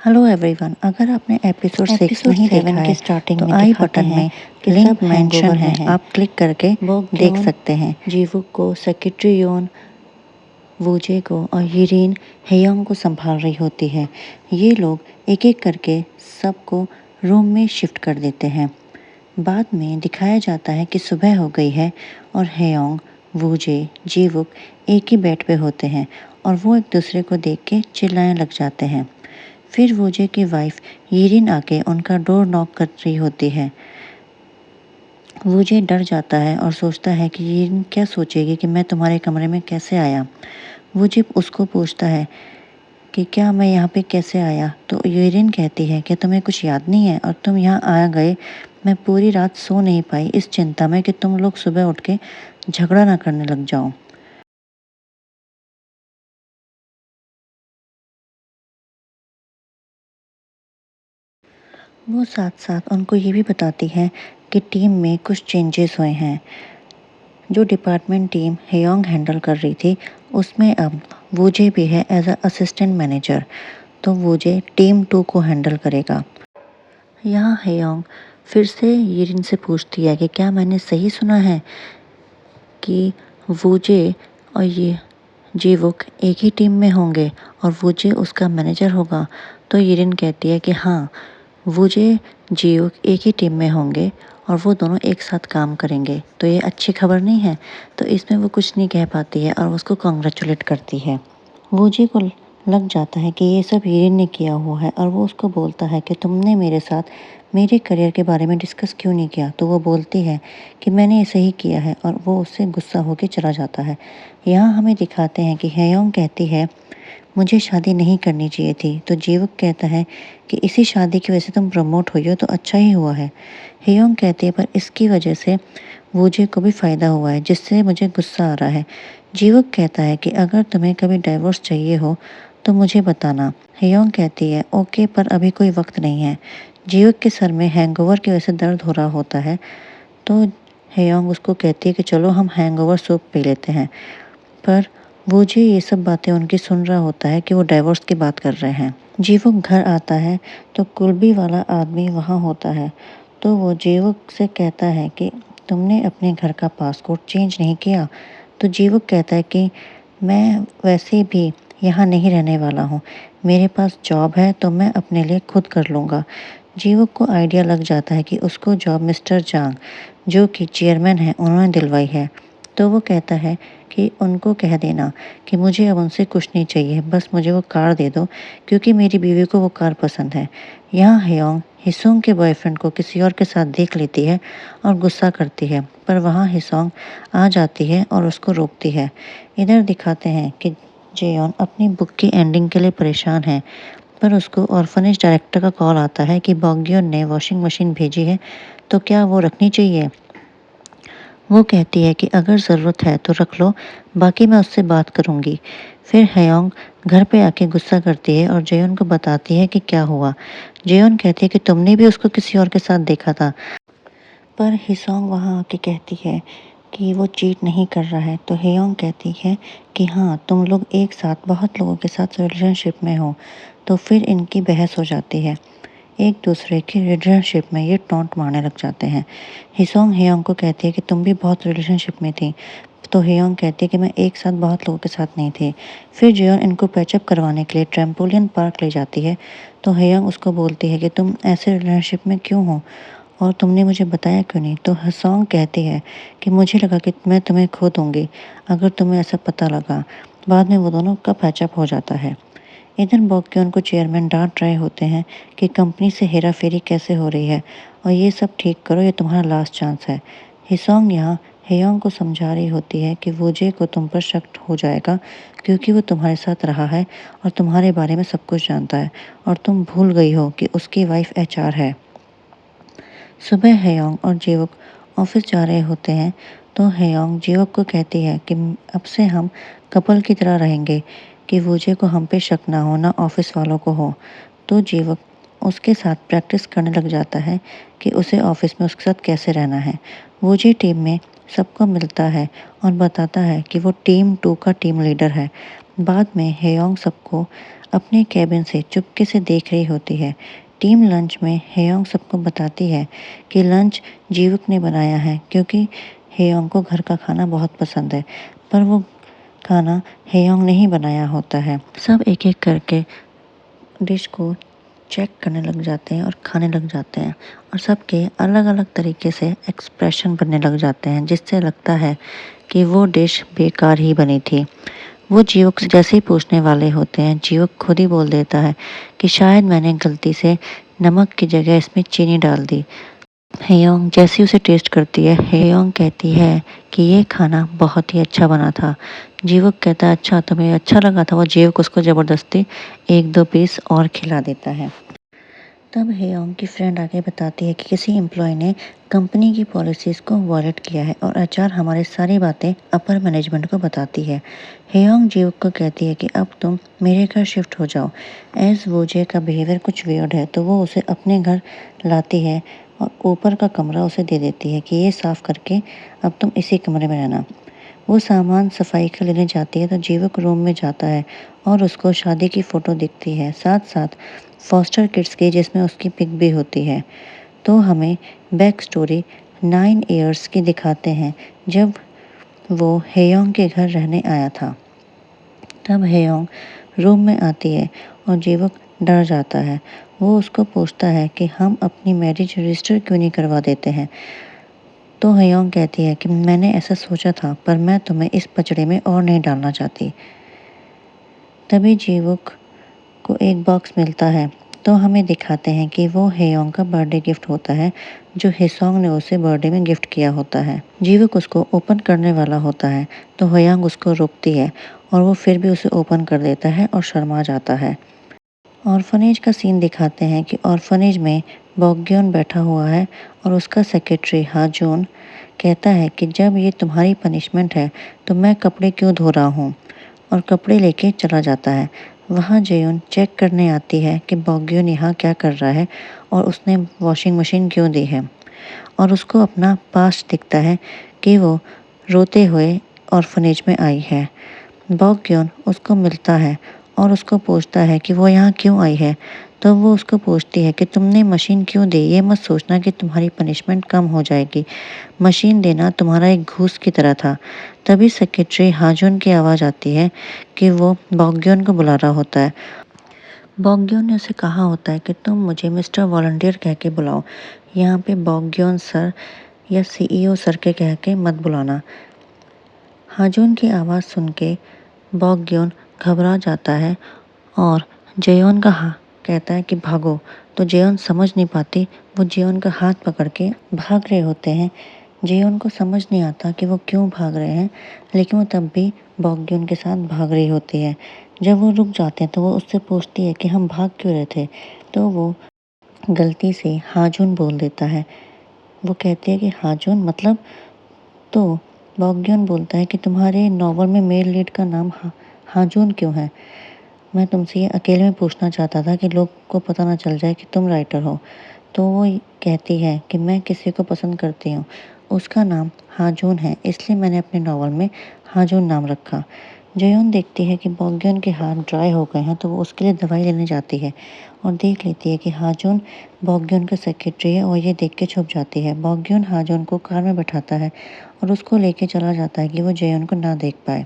Hello everyone, अगर आपने episode 6 नहीं देखा के है स्टार्टिंग तो में आई दिखाते बटन हैं में कि लिंक सब मेंशन हैंगओवर है, में हैं। आप क्लिक करके देख सकते हैं। जीवुक को, सेक्रेटरी योन वूजे को और यिरिन हेयोंग को संभाल रही होती है। ये लोग एक एक करके सबको रूम में शिफ्ट कर देते हैं। बाद में दिखाया जाता है कि सुबह हो गई है और हेयोंग, वूजे, जीवुक एक ही बेड पे होते हैं और वो एक दूसरे को देख के चिल्लाने लग जाते हैं। फिर वूजे की वाइफ यिरिन आके उनका डोर नॉक कर रही होती है। वूजे डर जाता है और सोचता है कि यिरिन क्या सोचेगी कि मैं तुम्हारे कमरे में कैसे आया। वूजे उसको पूछता है कि क्या मैं यहाँ पे कैसे आया, तो यिरिन कहती है कि तुम्हें कुछ याद नहीं है और तुम यहाँ आ गए। मैं पूरी रात सो नहीं पाई इस चिंता में कि तुम लोग सुबह उठ के झगड़ा ना करने लग जाओ। वो साथ साथ उनको ये भी बताती है कि टीम में कुछ चेंजेस हुए हैं। जो डिपार्टमेंट टीम हेयोंग हैंडल कर रही थी उसमें अब वूजे भी है एज अ असिस्टेंट मैनेजर, तो वूजे टीम 2 को हैंडल करेगा। यहाँ हेयोंग फिर से यिरिन से पूछती है कि क्या मैंने सही सुना है कि वूजे और ये जीवुक एक ही टीम में होंगे और वूजे उसका मैनेजर होगा। तो यिरिन कहती है कि हाँ, वूजे जीवुक एक ही टीम में होंगे और वो दोनों एक साथ काम करेंगे। तो ये अच्छी खबर नहीं है। तो इसमें वो कुछ नहीं कह पाती है और उसको कॉन्ग्रेचुलेट करती है। वूजे को लग जाता है कि ये सब यिरिन ने किया हुआ है और वो उसको बोलता है कि तुमने मेरे साथ मेरे करियर के बारे में डिस्कस क्यों नहीं किया। तो वो बोलती है कि मैंने ऐसे ही किया है और वो उससे गुस्सा होकर चला जाता है। यहाँ हमें दिखाते हैं कि हेयोंग कहती है मुझे शादी नहीं करनी चाहिए थी, तो जीवक कहता है कि इसी शादी की वजह से तुम प्रमोट हुई हो तो अच्छा ही हुआ है। हेयोंग कहती है पर इसकी वजह से वूजे को भी फ़ायदा हुआ है जिससे मुझे गुस्सा आ रहा है। जीवक कहता है कि अगर तुम्हें कभी डाइवोर्स चाहिए हो तो मुझे बताना। हेयोंग कहती है ओके, पर अभी कोई वक्त नहीं है। जीवक के सर में हैंगओवर की वजह से दर्द हो रहा होता है, तो हेयोंग उसको कहती है कि चलो हम हैंगओवर सूप पी लेते हैं। पर वूजे ये सब बातें उनकी सुन रहा होता है कि वो डाइवोर्स की बात कर रहे हैं। जीवुक घर आता है तो कुल्बी वाला आदमी वहाँ होता है, तो वो जीवुक से कहता है कि तुमने अपने घर का पासपोर्ट चेंज नहीं किया। तो जीवुक कहता है कि मैं वैसे भी यहाँ नहीं रहने वाला हूँ, मेरे पास जॉब है तो मैं अपने लिए खुद कर लूँगा। जीवुक को आइडिया लग जाता है कि उसको जॉब मिस्टर जांग, जो कि चेयरमैन है, उन्होंने दिलवाई है। तो वो कहता है कि उनको कह देना कि मुझे अब उनसे कुछ नहीं चाहिए, बस मुझे वो कार दे दो क्योंकि मेरी बीवी को वो कार पसंद है। यहाँ हेयोंग हिसोंग के बॉयफ्रेंड को किसी और के साथ देख लेती है और गुस्सा करती है, पर वहाँ हिसोंग आ जाती है और उसको रोकती है। इधर दिखाते हैं कि जेयोन अपनी बुक की एंडिंग के लिए परेशान है, पर उसको ऑर्फनेज डायरेक्टर का कॉल आता है कि बॉग्योन ने वॉशिंग मशीन भेजी है, तो क्या वो रखनी चाहिए। वो कहती है कि अगर ज़रूरत है तो रख लो, बाकी मैं उससे बात करूँगी। फिर हेयोंग घर पे आके गुस्सा करती है और जेयोन को बताती है कि क्या हुआ। जेयोन कहती है कि तुमने भी उसको किसी और के साथ देखा था, पर हिसोंग वहाँ आके कहती है कि वो चीट नहीं कर रहा है। तो हेयोंग कहती है कि हाँ, तुम लोग एक साथ बहुत लोगों के साथ रिलेशनशिप में हो। तो फिर इनकी बहस हो जाती है। एक दूसरे की रिलेशनशिप में ये टॉन्ट मारने लग जाते हैं। हिसोंग हेयोंग को कहती है कि तुम भी बहुत रिलेशनशिप में थी। तो हेयोंग कहती है कि मैं एक साथ बहुत लोगों के साथ नहीं थी। फिर जेयोन इनको पैचअप करवाने के लिए ट्रैम्पोलिन पार्क ले जाती है, तो हेयोंग उसको बोलती है कि तुम ऐसे रिलेशनशिप में क्यों हो और तुमने मुझे बताया क्यों नहीं। तो हिसोंग कहती है कि मुझे लगा कि मैं तुम्हें खो दूंगी अगर तुम्हें ऐसा पता लगा। बाद में वो दोनों का पैचअप हो जाता है। इधर बॉक्योन को चेयरमैन डांट रहे होते हैं कि कंपनी से हेरा फेरी कैसे हो रही है और ये सब ठीक करो, ये तुम्हारा लास्ट चांस है। हिसोंग यहाँ हेयोंग को समझा रही होती है कि वूजे को तुम पर शक हो जाएगा क्योंकि वो तुम्हारे साथ रहा है और तुम्हारे बारे में सब कुछ जानता है और तुम भूल गई हो कि उसकी वाइफ एचआर है। सुबह हेयोंग और जीवुक ऑफिस जा रहे होते हैं, तो हेयोंग जीवुक को कहती है कि अब से हम कपल की तरह रहेंगे, कि वूजे को हम पे शक ना हो, ना ऑफिस वालों को हो। तो जीवुक उसके साथ प्रैक्टिस करने लग जाता है कि उसे ऑफिस में उसके साथ कैसे रहना है। वूजे टीम में सबको मिलता है और बताता है कि वो टीम 2 का टीम लीडर है। बाद में हेयोंग सबको अपने कैबिन से चुपके से देख रही होती है। टीम लंच में हेयोंग सबको बताती है कि लंच जीवक ने बनाया है क्योंकि हेयोंग को घर का खाना बहुत पसंद है, पर वो खाना हेयोंग ने ही बनाया होता है। सब एक एक करके डिश को चेक करने लग जाते हैं और खाने लग जाते हैं और सबके अलग अलग तरीके से एक्सप्रेशन बनने लग जाते हैं, जिससे लगता है कि वो डिश बेकार ही बनी थी। वो जीवक से जैसे ही पूछने वाले होते हैं, जीवक खुद ही बोल देता है कि शायद मैंने गलती से नमक की जगह इसमें चीनी डाल दी। हेयोंग जैसी उसे टेस्ट करती है, हेयोंग कहती है कि ये खाना बहुत ही अच्छा बना था। जीवक कहता है अच्छा, तुम्हें अच्छा लगा था। वो जीवक उसको ज़बरदस्ती 1-2 पीस और खिला देता है। तब हेयोंग की फ्रेंड आगे बताती है कि किसी एम्प्लॉय ने कंपनी की पॉलिसीज़ को वॉयलेट किया है और एचआर हमारी सारी बातें अपर मैनेजमेंट को बताती है। हेयोंग जीवक को कहती है कि अब तुम मेरे घर शिफ्ट हो जाओ। एज वोजे का बिहेवियर कुछ वियर्ड है तो वो उसे अपने घर लाती है और ऊपर का कमरा उसे दे देती है कि ये साफ करके अब तुम इसी कमरे में रहना। वो सामान सफाई का लेने जाती है तो जीवक रूम में जाता है और उसको शादी की फ़ोटो दिखती है, साथ साथ फॉस्टर किड्स की जिसमें उसकी पिक भी होती है। तो हमें बैक स्टोरी 9 ईयर्स की दिखाते हैं जब वो हेयोंग के घर रहने आया था। तब हेयोंग रूम में आती है और जीवक डर जाता है। वो उसको पूछता है कि हम अपनी मैरिज रजिस्टर क्यों नहीं करवा देते हैं। तो हेयोंग कहती है कि मैंने ऐसा सोचा था, पर मैं तुम्हें इस पचड़े में और नहीं डालना चाहती। तभी जीवुक को एक बॉक्स मिलता है तो हमें दिखाते हैं कि वो हेयोंग का बर्थडे गिफ्ट होता है जो हेसोंग ने उसे बर्थडे में गिफ्ट किया होता है। जीवुक उसको ओपन करने वाला होता है तो हेयोंग उसको रोकती है और वो फिर भी उसे ओपन कर देता है और शर्मा जाता है। ऑर्फनेज का सीन दिखाते हैं कि ऑर्फनेज में बॉक्गयोन बैठा हुआ है और उसका सेक्रेटरी हाजून कहता है कि जब ये तुम्हारी पनिशमेंट है तो मैं कपड़े क्यों धो रहा हूँ, और कपड़े लेके चला जाता है। वहाँ जेयोन चेक करने आती है कि बॉक्गयोन यहाँ क्या कर रहा है और उसने वॉशिंग मशीन क्यों दी है, और उसको अपना पास्ट दिखता है कि वो रोते हुए ऑर्फनेज में आई है। बॉक्गयोन उसको मिलता है और उसको पूछता है कि वो यहाँ क्यों आई है। तो वो उसको पूछती है कि तुमने मशीन क्यों दी, ये मत सोचना कि तुम्हारी पनिशमेंट कम हो जाएगी, मशीन देना तुम्हारा एक घूस की तरह था। तभी सेक्रेटरी हाजून की आवाज़ आती है कि वो बॉक्गयोन को बुला रहा होता है। बॉक्गयोन ने उसे कहा होता है कि तुम मुझे मिस्टर वॉलंटियर कह के बुलाओ, यहाँ पे बॉक्गयोन सर या सीईओ सर के कह के मत बुलाना। हाजून की आवाज़ सुन के बॉक्गयोन घबरा जाता है और जेयोन का कहता है कि भागो। तो जेयोन समझ नहीं पाती, वो जेयोन का हाथ पकड़ के भाग रहे होते हैं। जेयोन को समझ नहीं आता कि वो क्यों भाग रहे हैं, लेकिन वो तब भी बॉक्गयोन के साथ भाग रही होती है। जब वो रुक जाते हैं तो वो उससे पूछती है कि हम भाग क्यों रहे थे। तो वो गलती से हाजून बोल देता है। वो कहती है कि हाजून मतलब, तो बॉक्गयोन बोलता है कि तुम्हारे नॉवल में मेल लीड का नाम हाजून क्यों है। मैं तुमसे ये अकेले में पूछना चाहता था कि लोग को पता ना चल जाए कि तुम राइटर हो। तो वो कहती है कि मैं किसी को पसंद करती हूँ, उसका नाम हाजून है, इसलिए मैंने अपने नॉवल में हाजून नाम रखा। जयोन देखती है कि बॉक्गयोन के हाथ ड्राई हो गए हैं तो वो उसके लिए दवाई लेने जाती है और देख लेती है कि हाजून बॉक्गयोन का सेक्रेटरी है और ये देख के छुप जाती है। बॉक्गयोन हाजून को कार में बैठाता है और उसको लेके चला जाता है कि वो जयोन को ना देख पाए।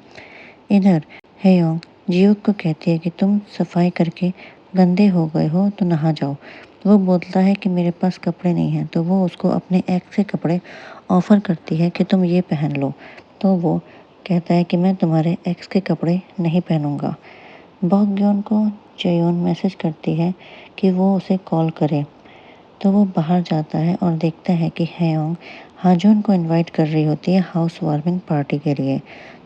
इधर हेयोंग जियोक को कहती है कि तुम सफाई करके गंदे हो गए हो तो नहा जाओ। वो बोलता है कि मेरे पास कपड़े नहीं हैं, तो वो उसको अपने एक्स के कपड़े ऑफर करती है कि तुम ये पहन लो। तो वो कहता है कि मैं तुम्हारे एक्स के कपड़े नहीं पहनूंगा। बॉक्गयोन को जयोन मैसेज करती है कि वो उसे कॉल करे। तो वो बाहर जाता है और देखता है कि हेयोंग हाजून को इनवाइट कर रही होती है हाउस वार्मिंग पार्टी के लिए।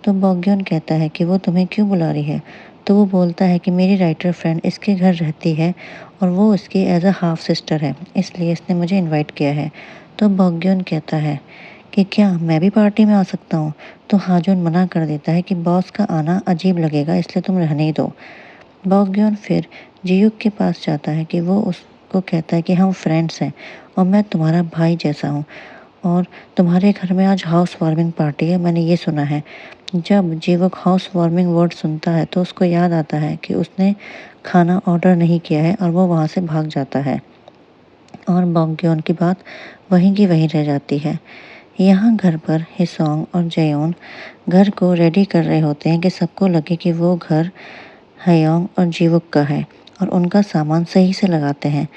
तो बॉक्गयोन कहता है कि वो तुम्हें क्यों बुला रही है। तो वो बोलता है कि मेरी राइटर फ्रेंड इसके घर रहती है और वो इसकी एज अ हाफ सिस्टर है, इसलिए इसने मुझे इनवाइट किया है। तो बॉक्गयोन कहता है कि क्या मैं भी पार्टी में आ सकता हूँ। तो हाजून मना कर देता है कि बॉस का आना अजीब लगेगा, इसलिए तुम रहने ही दो। बॉक्गयोन फिर जियुक के पास जाता है कि वो उसको कहता है कि हम फ्रेंड्स हैं और मैं तुम्हारा भाई जैसा हूँ और तुम्हारे घर में आज हाउस वार्मिंग पार्टी है, मैंने ये सुना है। जब जीवक हाउस वार्मिंग वर्ड सुनता है तो उसको याद आता है कि उसने खाना ऑर्डर नहीं किया है और वो वहाँ से भाग जाता है और बॉक्योन की बात वहीं की वहीं रह जाती है। यहाँ घर पर हिसोंग और जयोन घर को रेडी कर रहे होते हैं कि सबको लगे कि वो घर हयोंग और जीवुक का है और उनका सामान सही से लगाते हैं।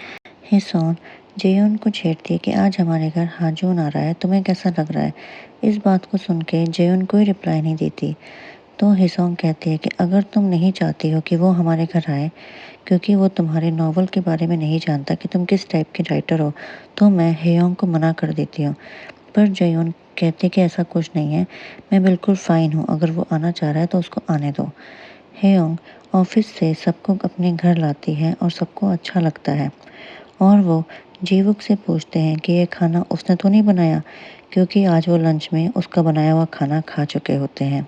हिसोन जेयोन को छेड़ती है कि आज हमारे घर हाजून आ रहा है, तुम्हें कैसा लग रहा है? इस बात को सुन के जेयोन कोई रिप्लाई नहीं देती। तो हिसोंग कहती है कि अगर तुम नहीं चाहती हो कि वो हमारे घर आए क्योंकि वो तुम्हारे नॉवल के बारे में नहीं जानता कि तुम किस टाइप के राइटर हो, तो मैं हेयोंग को मना कर देती हूँ। पर जयोन कहते कि ऐसा कुछ नहीं है, मैं बिल्कुल फाइन हूँ, अगर वो आना चाह रहा है तो उसको आने दो। हेयोंग ऑफिस से सबको अपने घर लाती है और सबको अच्छा लगता है और वो जीवुक से पूछते हैं कि ये खाना उसने तो नहीं बनाया, क्योंकि आज वो लंच में उसका बनाया हुआ खाना खा चुके होते हैं।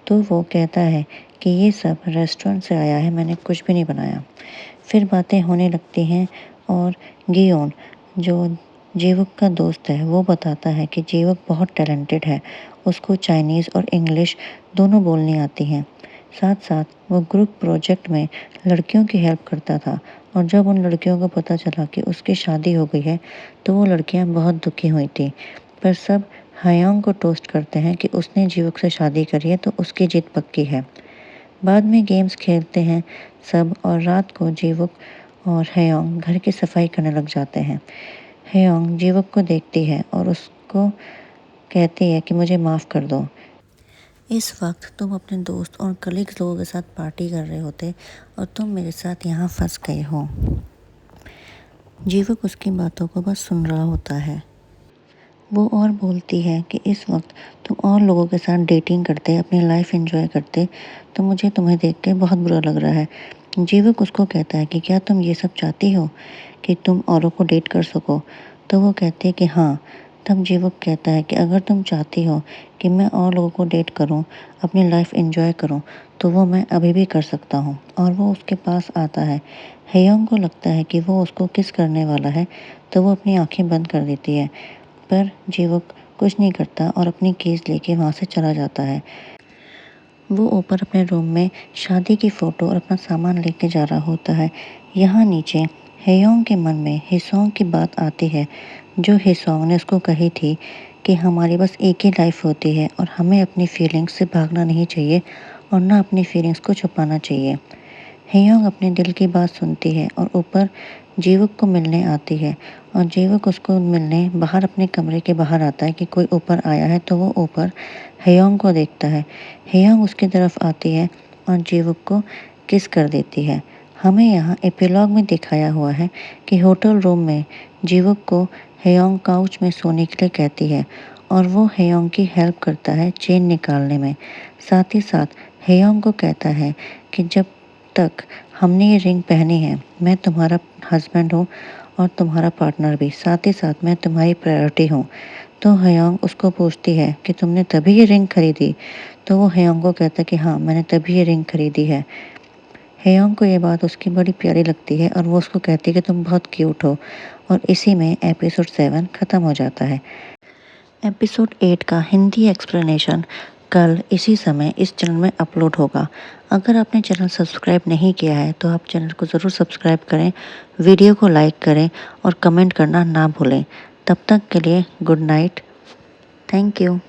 तो वो कहता है कि ये सब रेस्टोरेंट से आया है, मैंने कुछ भी नहीं बनाया। फिर बातें होने लगती हैं और गियोन जो जीवुक का दोस्त है वो बताता है कि जीवुक बहुत टैलेंटेड है, उसको चाइनीज़ और इंग्लिश दोनों बोलनी आती हैं। साथ साथ वो ग्रुप प्रोजेक्ट में लड़कियों की हेल्प करता था और जब उन लड़कियों को पता चला कि उसकी शादी हो गई है तो वो लड़कियां बहुत दुखी हुई थी। पर सब हयोंग को टोस्ट करते हैं कि उसने जीवुक से शादी करी है तो उसकी जीत पक्की है। बाद में गेम्स खेलते हैं सब और रात को जीवुक और हयोंग घर की सफाई करने लग जाते हैं। हयोंग जीवुक को देखती है और उसको कहती है कि मुझे माफ़ कर दो। इस वक्त तुम अपने दोस्त और कलीग्स लोगों के साथ पार्टी कर रहे होते और तुम मेरे साथ यहाँ फंस गए हो। जीवुक उसकी बातों को बस सुन रहा होता है। वो और बोलती है कि इस वक्त तुम और लोगों के साथ डेटिंग करते, अपनी लाइफ एंजॉय करते, तो मुझे तुम्हें देख के बहुत बुरा लग रहा है। जीवुक उसको कहता है कि क्या तुम ये सब चाहती हो कि तुम औरों को डेट कर सको? तो वो कहती है कि हाँ। तब जीवुक कहता है कि अगर तुम चाहती हो कि मैं और लोगों को डेट करूं, अपनी लाइफ एंजॉय करूं, तो वो मैं अभी भी कर सकता हूं। और वो उसके पास आता है। हेयोंग को लगता है कि वो उसको किस करने वाला है, तो वो अपनी आंखें बंद कर देती है। पर जीवुक कुछ नहीं करता और अपनी कीज लेके वहाँ से चला जाता है। वो ऊपर अपने रूम में शादी की फ़ोटो और अपना सामान लेके जा रहा होता है। यहाँ नीचे हेयोंग के मन में हिसोंग की बात आती है, जो हिसोंग ने उसको कही थी कि हमारी बस एक ही लाइफ होती है और हमें अपनी फीलिंग्स से भागना नहीं चाहिए और ना अपनी फीलिंग्स को छुपाना चाहिए। हेयोंग अपने दिल की बात सुनती है और ऊपर जीवुक को मिलने आती है और जीवुक उसको मिलने बाहर अपने कमरे के बाहर आता है कि कोई ऊपर आया है, तो वो ऊपर हेयोंग को देखता है। हेयोंग उसकी तरफ आती है और जीवुक को किस कर देती है। हमें यहाँ एपिलॉग में दिखाया हुआ है कि होटल रूम में जीवुक को हेयोंग काउच में सोने के लिए कहती है और वो हेयोंग की हेल्प करता है चेन निकालने में। साथ ही साथ हेयोंग को कहता है कि जब तक हमने ये रिंग पहनी है, मैं तुम्हारा हस्बैंड हूँ और तुम्हारा पार्टनर भी, साथ ही साथ मैं तुम्हारी प्रायोरिटी हूँ। तो हेयोंग उसको पूछती है कि तुमने तभी ये रिंग खरीदी? तो वो हेयोंग को कहता है कि हाँ, मैंने तभी ये रिंग खरीदी है। हेयोंग को ये बात उसकी बड़ी प्यारी लगती है और वो उसको कहती है कि तुम बहुत क्यूट हो। और इसी में एपिसोड 7 ख़त्म हो जाता है। एपिसोड 8 का हिंदी एक्सप्लेनेशन कल इसी समय इस चैनल में अपलोड होगा। अगर आपने चैनल सब्सक्राइब नहीं किया है तो आप चैनल को ज़रूर सब्सक्राइब करें, वीडियो को लाइक करें और कमेंट करना ना भूलें। तब तक के लिए गुड नाइट। Thank you.